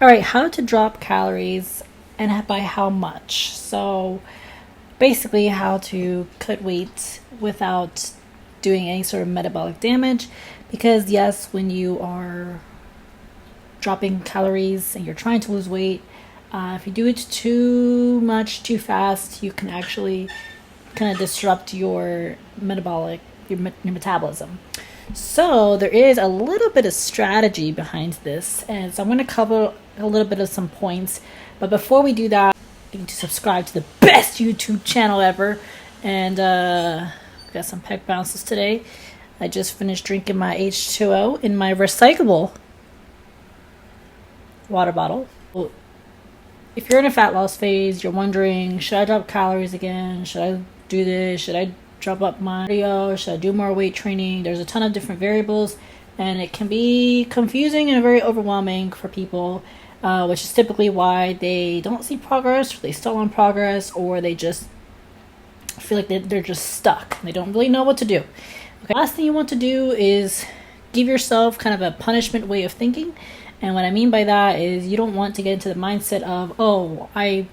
All right, how to drop calories and by how much. So basically how to cut weight without doing any sort of metabolic damage, because yes, when you are dropping calories and you're trying to lose weight, if you do it too much too fast, you can actually kind of disrupt your metabolism. So there is a little bit of strategy behind this, and so I'm going to cover a little bit of some points. But before we do that, you need to subscribe to the best YouTube channel ever. And got some pec bounces today. I just finished drinking my H2O in my recyclable water bottle. If you're in a fat loss phase, you're wondering, should I drop calories again? Should I do this? Should I drop up my cardio? Should I do more weight training? There's a ton of different variables, and it can be confusing and very overwhelming for people, which is typically why they don't see progress, or they stall on progress, or they just feel like they're just stuck. They don't really know what to do. Okay. Last thing you want to do is give yourself kind of a punishment way of thinking. And what I mean by that is you don't want to get into the mindset of, oh, I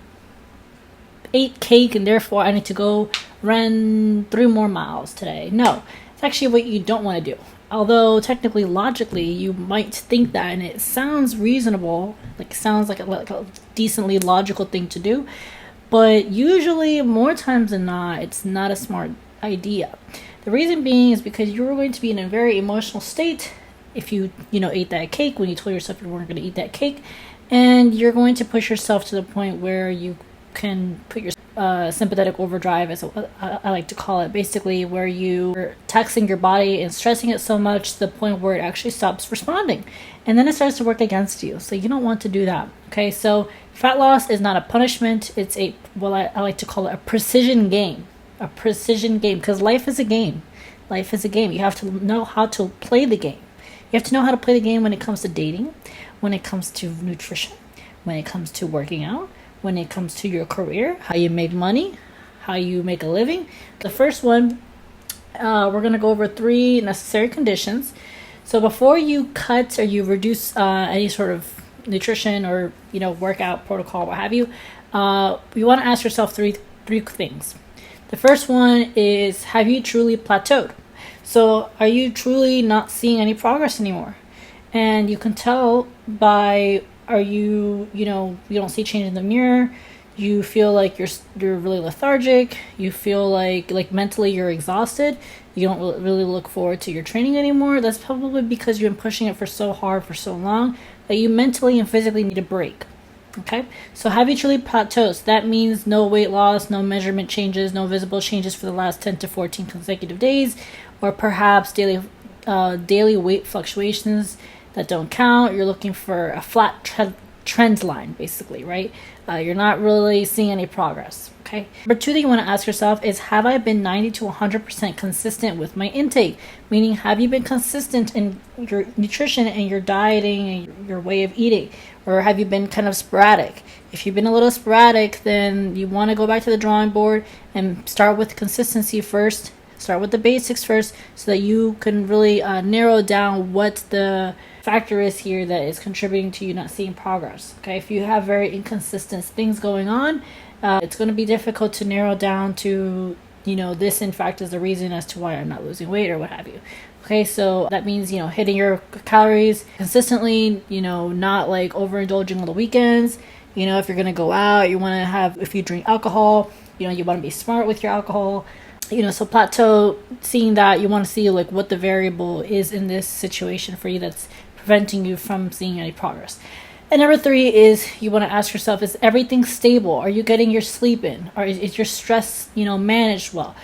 ate cake and therefore I need to go run 3 more miles today. No, it's actually what you don't want to do. Although technically, logically, you might think that, and it sounds reasonable, like sounds like a decently logical thing to do. But usually, more times than not, it's not a smart idea. The reason being is because you're going to be in a very emotional state if you ate that cake when you told yourself you weren't going to eat that cake, and you're going to push yourself to the point where you can put your sympathetic overdrive, as I like to call it, basically where you're taxing your body and stressing it so much to the point where it actually stops responding, and then it starts to work against you. So you don't want to do that. Okay, so fat loss is not a punishment. It's I like to call it a precision game. A precision game, because life is a game. Life is a game. You have to know how to play the game. You have to know how to play the game when it comes to dating, when it comes to nutrition, when it comes to working out, when it comes to your career, how you make money, how you make a living. The first one, we're going to go over 3 necessary conditions. So before you cut or you reduce any sort of nutrition or workout protocol, what have you, you want to ask yourself three things. The first one is, have you truly plateaued? So are you truly not seeing any progress anymore? And you can tell by, you don't see change in the mirror, you feel like you're really lethargic, you feel like mentally you're exhausted, you don't really look forward to your training anymore. That's probably because you've been pushing it for so hard for so long that you mentally and physically need a break. Okay, so have you truly plateaued? So that means no weight loss, no measurement changes, no visible changes for the last 10 to 14 consecutive days, or perhaps daily weight fluctuations that don't count. You're looking for a flat trend line, basically, right? You're not really seeing any progress. Okay. Number 2 that you want to ask yourself is, have I been 90 to 100% consistent with my intake? Meaning, have you been consistent in your nutrition and your dieting and your way of eating? Or have you been kind of sporadic? If you've been a little sporadic, then you want to go back to the drawing board and start with consistency first. Start with the basics first so that you can really narrow down what the factor is here that is contributing to you not seeing progress. Okay, if you have very inconsistent things going on, it's going to be difficult to narrow down to, this in fact is the reason as to why I'm not losing weight or what have you. Okay, so that means, hitting your calories consistently, not like overindulging on the weekends. If you're going to go out, you want to have, if you drink alcohol, you want to be smart with your alcohol. So plateau, seeing that, you want to see like what the variable is in this situation for you that's preventing you from seeing any progress. And number 3 is, you want to ask yourself, is everything stable? Are you getting your sleep in? Or is your stress, managed well?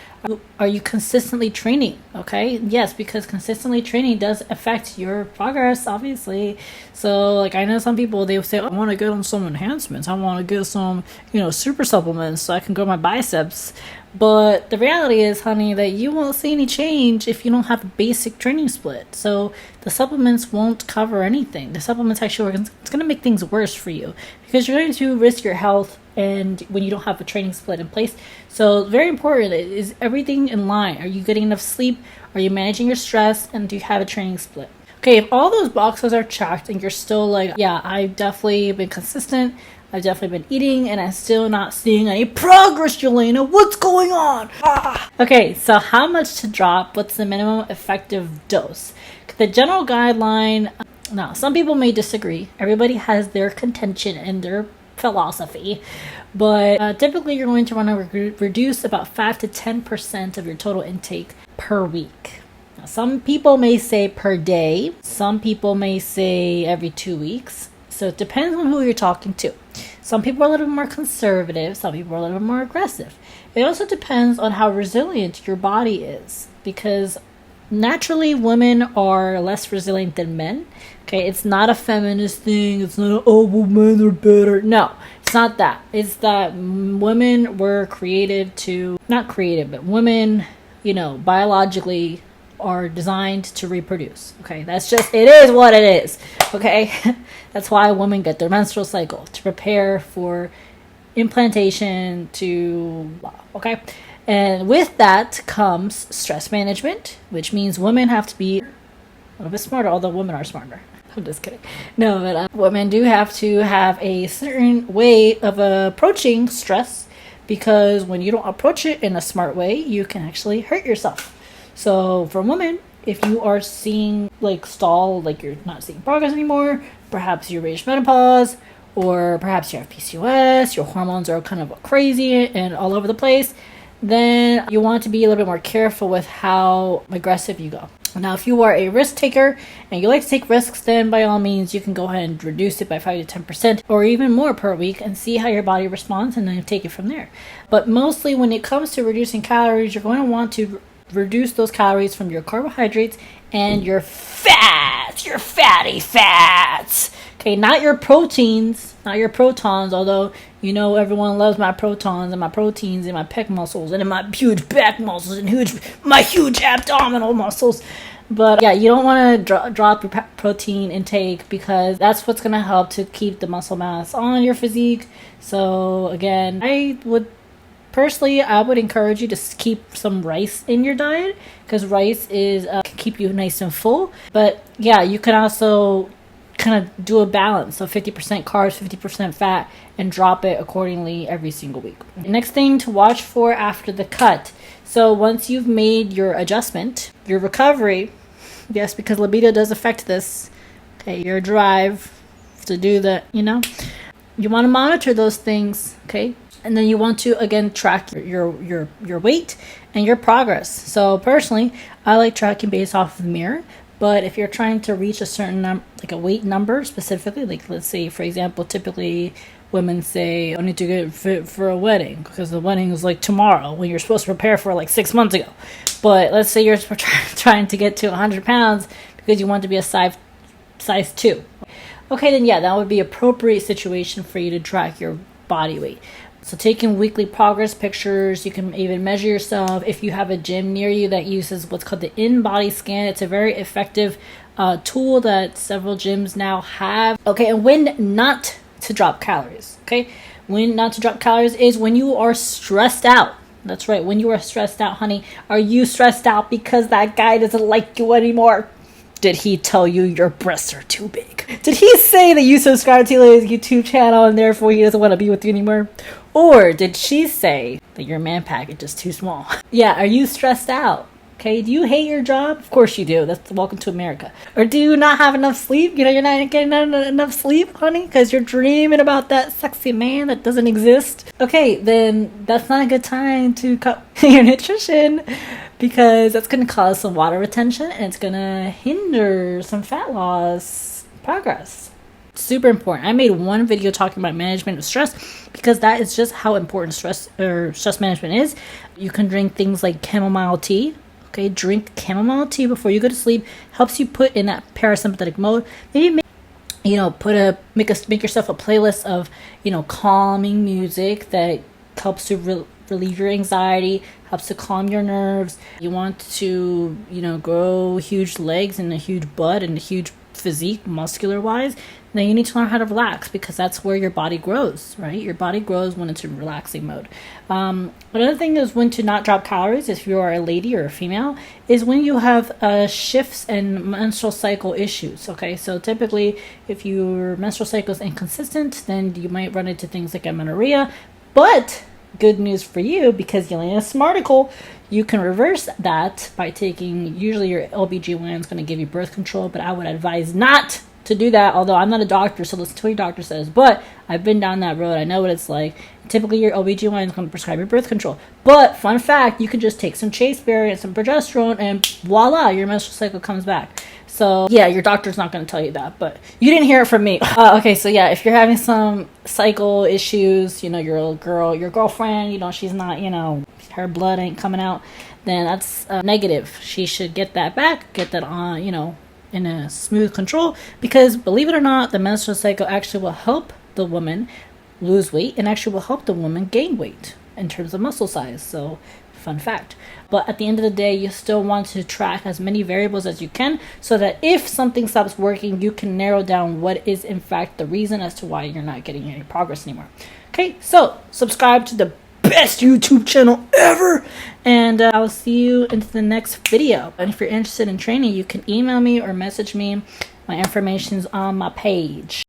Are you consistently training? Okay, yes, because consistently training does affect your progress, obviously. So I know some people, they say, I want to get on some enhancements, I want to get some super supplements so I can grow my biceps. But the reality is, honey, that you won't see any change if you don't have a basic training split. So the supplements won't cover anything. The supplements actually it's going to make things worse for you, because you're going to risk your health and when you don't have a training split in place. So very important, is everything in line? Are you getting enough sleep? Are you managing your stress? And do you have a training split? Okay, if all those boxes are checked and you're still like, yeah, I've definitely been consistent, I've definitely been eating, and I'm still not seeing any progress, Yelena, what's going on? Ah! Okay, so how much to drop? What's the minimum effective dose? The general guideline, now some people may disagree. Everybody has their contention and their philosophy, but typically you're going to want to reduce about 5 to 10% of your total intake per week. Now, some people may say per day, some people may say every 2 weeks, so it depends on who you're talking to. Some people are a little bit more conservative, some people are a little bit more aggressive. It also depends on how resilient your body is, because naturally women are less resilient than men. Okay, it's not a feminist thing. It's not well, men are better. No, it's not that. It's that women were created to, not created, but women, biologically are designed to reproduce. Okay, that's just, it is what it is. Okay, that's why women get their menstrual cycle, to prepare for implantation, okay. And with that comes stress management, which means women have to be a little bit smarter, although women are smarter. I'm just kidding. No, but women do have to have a certain way of approaching stress, because when you don't approach it in a smart way, you can actually hurt yourself. So for women, if you are seeing stall, you're not seeing progress anymore, perhaps you reach menopause, or perhaps you have PCOS, your hormones are kind of crazy and all over the place, then you want to be a little bit more careful with how aggressive you go. Now, if you are a risk taker and you like to take risks, then by all means, you can go ahead and reduce it by 5 to 10% or even more per week and see how your body responds, and then take it from there. But mostly when it comes to reducing calories, you're going to want to reduce those calories from your carbohydrates and your fats, your fatty fats. Okay, not your proteins, not your protons, although everyone loves my protons and my proteins and my pec muscles and my huge back muscles and my huge abdominal muscles. But yeah, you don't want to drop your protein intake, because that's what's going to help to keep the muscle mass on your physique. So again, I would encourage you to keep some rice in your diet, because rice can keep you nice and full. But yeah, you can also kind of do a balance, so 50% carbs, 50% fat, and drop it accordingly every single week. Next thing to watch for after the cut. So once you've made your adjustment, your recovery, yes, because libido does affect this, okay, your drive to do the, you want to monitor those things, okay? And then you want to, again, track your weight and your progress. So personally, I like tracking based off of the mirror. But if you're trying to reach a certain a weight number specifically, let's say, for example, typically women say, I need to get fit for a wedding, because the wedding is tomorrow, when you're supposed to prepare for 6 months ago. But let's say you're trying to get to 100 pounds because you want to be a size 2. Okay, then yeah, that would be appropriate situation for you to track your body weight. So taking weekly progress pictures, you can even measure yourself. If you have a gym near you that uses what's called the in-body scan, it's a very effective tool that several gyms now have. Okay, and when not to drop calories, okay? When not to drop calories is when you are stressed out. That's right, when you are stressed out, honey. Are you stressed out because that guy doesn't like you anymore? Did he tell you your breasts are too big? Did he say that you subscribe to his YouTube channel and therefore he doesn't want to be with you anymore? Or did she say that your man package is too small? Yeah, are you stressed out? Okay, do you hate your job? Of course you do. That's welcome to America. Or do you not have enough sleep? You're not getting enough sleep, honey, because you're dreaming about that sexy man that doesn't exist. Okay, then that's not a good time to cut your nutrition, because that's going to cause some water retention and it's going to hinder some fat loss progress. Super important. I made one video talking about management of stress, because that is just how important stress management is. You can drink things like chamomile tea. Okay, drink chamomile tea before you go to sleep. Helps you put in that parasympathetic mode. Maybe make yourself a playlist of calming music that helps to relieve your anxiety, helps to calm your nerves. You want to grow huge legs and a huge butt and a huge physique, muscular wise, then you need to learn how to relax, because that's where your body grows, right? Your body grows when it's in relaxing mode. Another thing is when to not drop calories, if you are a lady or a female, is when you have shifts and menstrual cycle issues. Okay, so typically if your menstrual cycle is inconsistent, then you might run into things like amenorrhea. But good news for you, because Yelena Smarticle, you can reverse that by taking, usually your LBGYN is going to give you birth control, but I would advise not to do that, although I'm not a doctor, so listen to what your doctor says. But I've been down that road. I know what it's like. Typically, your OBGYN is going to prescribe your birth control. But, fun fact, you can just take some chasteberry and some progesterone, and voila, your menstrual cycle comes back. So, yeah, your doctor's not going to tell you that, but you didn't hear it from me. Okay, so yeah, if you're having some cycle issues, you know, your girlfriend, you know, she's not, you know, her blood ain't coming out, then that's negative. She should get that back, get that on, you know, in a smooth control, because believe it or not, the menstrual cycle actually will help the woman lose weight and actually will help the woman gain weight in terms of muscle size. So, fun fact. But at the end of the day, you still want to track as many variables as you can, so that if something stops working, you can narrow down what is in fact the reason as to why you're not getting any progress anymore. Okay, so subscribe to the best YouTube channel ever, and I'll see you into the next video. And if you're interested in training, you can email me or message me. My information's on my page.